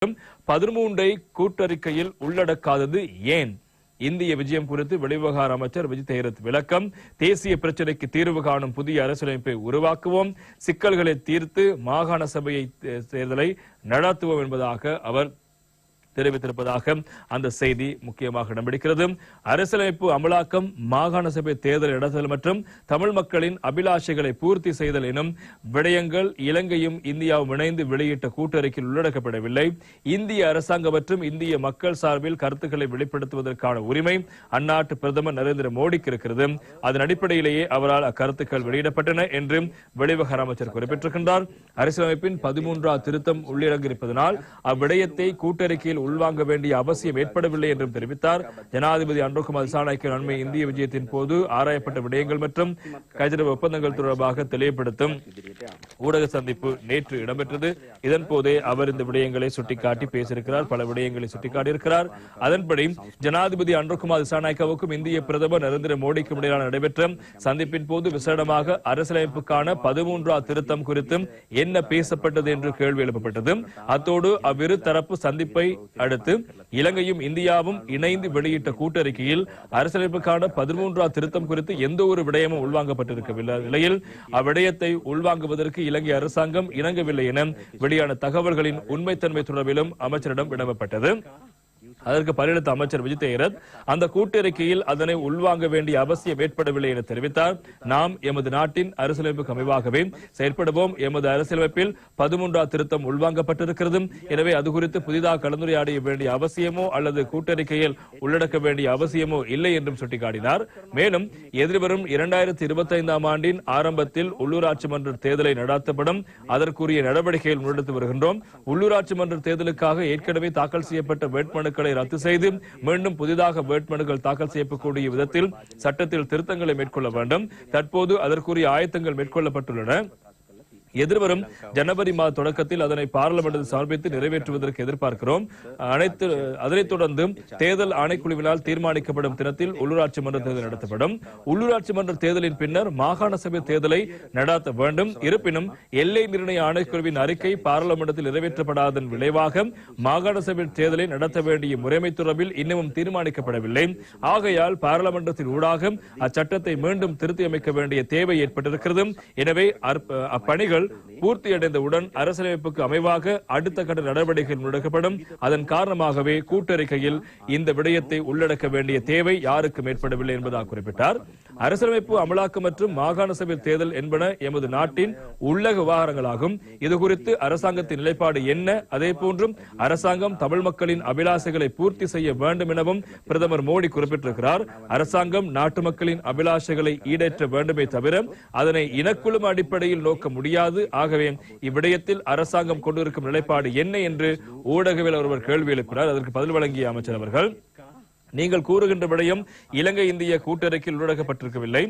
13 கூட்டறிக்கையில் உள்ளடக்காதது ஏன்? இந்திய விஜயம் குறித்து வெளிவிவகார அமைச்சர் விஜய் தேரத் விளக்கம். தேசிய பிரச்சினைக்கு தீர்வு காணும் புதிய அரசியலமைப்பை உருவாக்குவோம், சிக்கல்களை தீர்த்து மாகாண சபையை தேர்தலை நடத்துவோம் என்பதாக அவர் தெரிவித்திருப்பதாக அந்த செய்தி முக்கியமாக இடம்பிடிக்கிறது. அரசியலமைப்பு அமலாக்கம், மாகாண சபை தேர்தல் நடத்தல் மற்றும் தமிழ் மக்களின் அபிலாஷைகளை பூர்த்தி செய்தல் எனும் விடயங்கள் இலங்கையும் இந்தியாவும் இணைந்து வெளியிட்ட கூட்டறிக்கையில் உள்ளடக்கப்படவில்லை. இந்திய அரசாங்கம் மற்றும் இந்திய மக்கள் சார்பில் கருத்துக்களை வெளிப்படுத்துவதற்கான உரிமை அந்நாட்டு பிரதமர் நரேந்திர மோடிக்கு இருக்கிறது. அதன் அடிப்படையிலேயே அவரால் அக்கருத்துக்கள் வெளியிடப்பட்டன என்று வெளிவிவகார அமைச்சர் குறிப்பிட்டிருக்கின்றார். அரசியலமைப்பின் 13வது திருத்தம் உள்ளடங்கியிருப்பதனால் அவ்விடயத்தை கூட்டறிக்கையில் உள்வாங்க வேண்டிய அவசியம் ஏற்படவில்லை என்றும் தெரிவித்தார். ஜனாதிபதி அன்ருகுமார் திசாநாயக்க அண்மை இந்திய விஜயத்தின் போது ஆராயப்பட்ட விடயங்கள் மற்றும் கையெழுத்து ஒப்பந்தங்கள் தொடர்பாக தெளிவுபடுத்தும் ஊடக சந்திப்பு நேற்று இடம்பெற்றது. இதன் போதே அவர் இந்த விடயங்களை சுட்டிக்காட்டி பேசியிருக்கிறார், பல விடயங்களை சுட்டிக்காட்டியிருக்கிறார். அதன்படி ஜனாதிபதி அன்ருகுமார் திசாநாயக்கவுக்கும் இந்திய பிரதமர் நரேந்திர மோடிக்கும் இடையிலான நடைபெற்ற சந்திப்பின் போது விசேடமாக அரசியலமைப்புக்கான 13வது திருத்தம் குறித்து என்ன பேசப்பட்டது என்று கேள்வி எழுப்பப்பட்டது. அத்தோடு அவ்விரு தரப்பு சந்திப்பை அடுத்து இலங்கையும் இந்தியாவும் இணைந்து வெளியிட்ட கூட்டறிக்கையில் அரசியலமைப்புக்கான 13வது திருத்தம் குறித்து எந்த ஒரு விடயமும் உள்வாங்கப்பட்டிருக்கவில்லை. நிலையில் அவ்விடயத்தை உள்வாங்குவதற்கு இலங்கை அரசாங்கம் இணங்கவில்லை என வெளியான தகவல்களின் உண்மைத்தன்மை தொடர்பிலும் அமைச்சரிடம் வினவப்பட்டது. அதற்கு பதிலளித்த அமைச்சர் விஜய் தேரத் அந்த கூட்டறிக்கையில் அதனை உள்வாங்க வேண்டிய அவசியம் ஏற்படவில்லை என தெரிவித்தார். நாம் எமது நாட்டின் அரசியலமைப்புக்கு அமைவாகவே செயற்படுவோம். எமது அரசியலமைப்பில் 13வது திருத்தம் உள்வாங்கப்பட்டிருக்கிறது. எனவே அது குறித்து புதிதாக கலந்துரையாட வேண்டிய அவசியமோ அல்லது கூட்டறிக்கையில் உள்ளடக்க வேண்டிய அவசியமோ இல்லை என்றும் சுட்டிக்காட்டினார். மேலும் எதிர்வரும் 2025ஆம் ஆண்டின் ஆரம்பத்தில் உள்ளூராட்சி மன்ற தேர்தலை நடத்தப்படும். அதற்குரிய நடவடிக்கைகள் முன்னெடுத்து வருகின்றோம். உள்ளூராட்சி மன்ற தேர்தலுக்காக ஏற்கனவே தாக்கல் செய்யப்பட்ட வேட்புமனுக்களை ரத்து செய்து மீண்டும் புதிதாக வேட்புமனுக்கள் தாக்கல் செய்யக்கூடிய விதத்தில் சட்டத்தில் திருத்தங்களை மேற்கொள்ள வேண்டும். தற்போது அதற்குரிய ஆயத்தங்கள் மேற்கொள்ளப்பட்டுள்ளன. எதிர்வரும் ஜனவரி மாத தொடக்கத்தில் அதனை பார்லிமெண்டில் சமர்ப்பித்து நிறைவேற்றுவதற்கு எதிர்பார்க்கிறோம். அதனைத் தொடர்ந்து தேர்தல் ஆணைக்குழுவினால் தீர்மானிக்கப்படும் தினத்தில் உள்ளூராட்சி மன்ற தேர்தல் நடத்தப்படும். உள்ளூராட்சி மன்ற தேர்தலின் பின்னர் மாகாண சபை தேர்தலை நடத்த வேண்டும். இருப்பினும் எல்லை நிர்ணய ஆணைக்குழுவின் அறிக்கை பார்லிமெண்டத்தில் நிறைவேற்றப்படாததன் விளைவாக மாகாண சபை தேர்தலை நடத்த வேண்டிய முறைமை தொடர்பில் இன்னமும் தீர்மானிக்கப்படவில்லை. ஆகையால் பார்லிமெண்டத்தின் ஊடாக அச்சட்டத்தை மீண்டும் திருத்தி அமைக்க வேண்டிய தேவை ஏற்பட்டிருக்கிறது. எனவே அப்பணிகள் பூர்த்தியடைந்தவுடன் அரசியலமைப்புக்கு அமைவாக அடுத்த கட்ட நடவடிக்கைகள் முன்னெடுக்கப்படும். அதன் காரணமாகவே கூட்டறிக்கையில் இந்த விடயத்தை உள்ளடக்க வேண்டிய தேவை யாருக்கும் ஏற்படவில்லை என்பதாக குறிப்பிட்டார். அரசியலமைப்பு அமலாக்கம் மற்றும் மாகாண சபை தேர்தல் என்பன எமது நாட்டின் உள்ளக விவகாரங்களாகும். இதுகுறித்து அரசாங்கத்தின் நிலைப்பாடு என்ன? அதே போன்றும் அரசாங்கம் தமிழ் மக்களின் அபிலாஷைகளை பூர்த்தி செய்ய வேண்டும் எனவும் பிரதமர் மோடி குறிப்பிட்டிருக்கிறார். அரசாங்கம் நாட்டு மக்களின் அபிலாஷைகளை ஈடேற்ற வேண்டுமே தவிர அதனை இனக்குழு அடிப்படையில் நோக்க முடியாது. ஆகவே இவ்விடயத்தில் அரசாங்கம் கொண்டிருக்கும் நிலைப்பாடு என்ன என்று ஊடகவில் ஒருவர் கேள்வி எழுப்பினார். அதற்கு பதில் வழங்கிய அமைச்சர் அவர்கள், நீங்கள் கூறுகின்ற விடயம் இலங்கை இந்திய கூட்டறிக்கையில் உள்ளடக்கப்பட்டிருக்கவில்லை.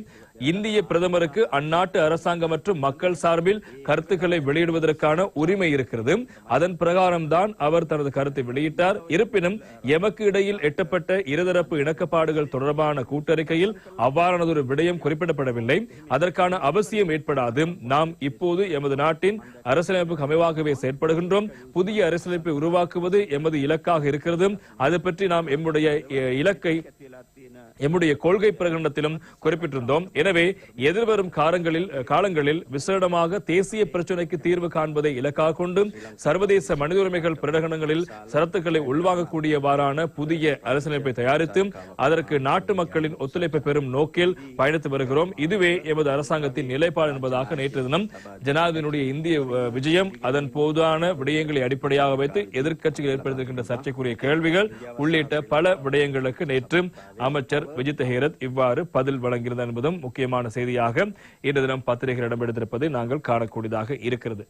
இந்திய பிரதமருக்கு அந்நாட்டு அரசாங்கம் மற்றும் மக்கள் சார்பில் கருத்துக்களை வெளியிடுவதற்கான உரிமை இருக்கிறது. அதன் பிரகாரம் தான் அவர் தனது கருத்தை வெளியிட்டார். இருப்பினும் எமக்கு இடையில் எட்டப்பட்ட இருதரப்பு இணக்கப்பாடுகள் தொடர்பான கூட்டறிக்கையில் அவ்வாறானதொரு விடயம் குறிப்பிடப்படவில்லை. அதற்கான அவசியம் ஏற்படாது. நாம் இப்போது எமது நாட்டின் அரசியலமைப்புக்கு அமைவாகவே செயற்படுகின்றோம். புதிய அரசியலமைப்பை உருவாக்குவது எமது இலக்காக இருக்கிறது. அது பற்றி நாம் எம்முடைய இலக்கை எம்முடைய கொள்கை பிரகடனத்திலும் குறிப்பிட்டிருந்தோம். எனவே எதிர்வரும் காலங்களில் விசேடமாக தேசிய பிரச்சினைக்கு தீர்வு காண்பதை இலக்காக கொண்டு சர்வதேச மனித உரிமைகள் பிரகடனங்களில் சரத்துக்களை உள்வாங்கக்கூடியவாறான புதிய அரசியலமைப்பை தயாரித்து அதற்கு நாட்டு மக்களின் ஒத்துழைப்பை பெறும் நோக்கில் பயணித்து வருகிறோம். இதுவே எமது அரசாங்கத்தின் நிலைப்பாடு என்பதாக நேற்று தினம் ஜனாதிபதியினுடைய இந்திய விஜயம், அதன் போதான விடயங்களை அடிப்படையாக வைத்து எதிர்க்கட்சிகள் ஏற்படுத்துகின்ற சர்ச்சைக்குரிய கேள்விகள் உள்ளிட்ட பல விடயங்களுக்கு நேற்று அமைச்சர் விஜய் தேரத் இவ்வாறு பதில் வழங்கியிருந்தார் என்பதும் முக்கியமான செய்தியாக இன்று தினம் பத்திரிகைகளிடம் எடுத்திருப்பதை நாங்கள் காணக்கூடியதாக இருக்கிறது.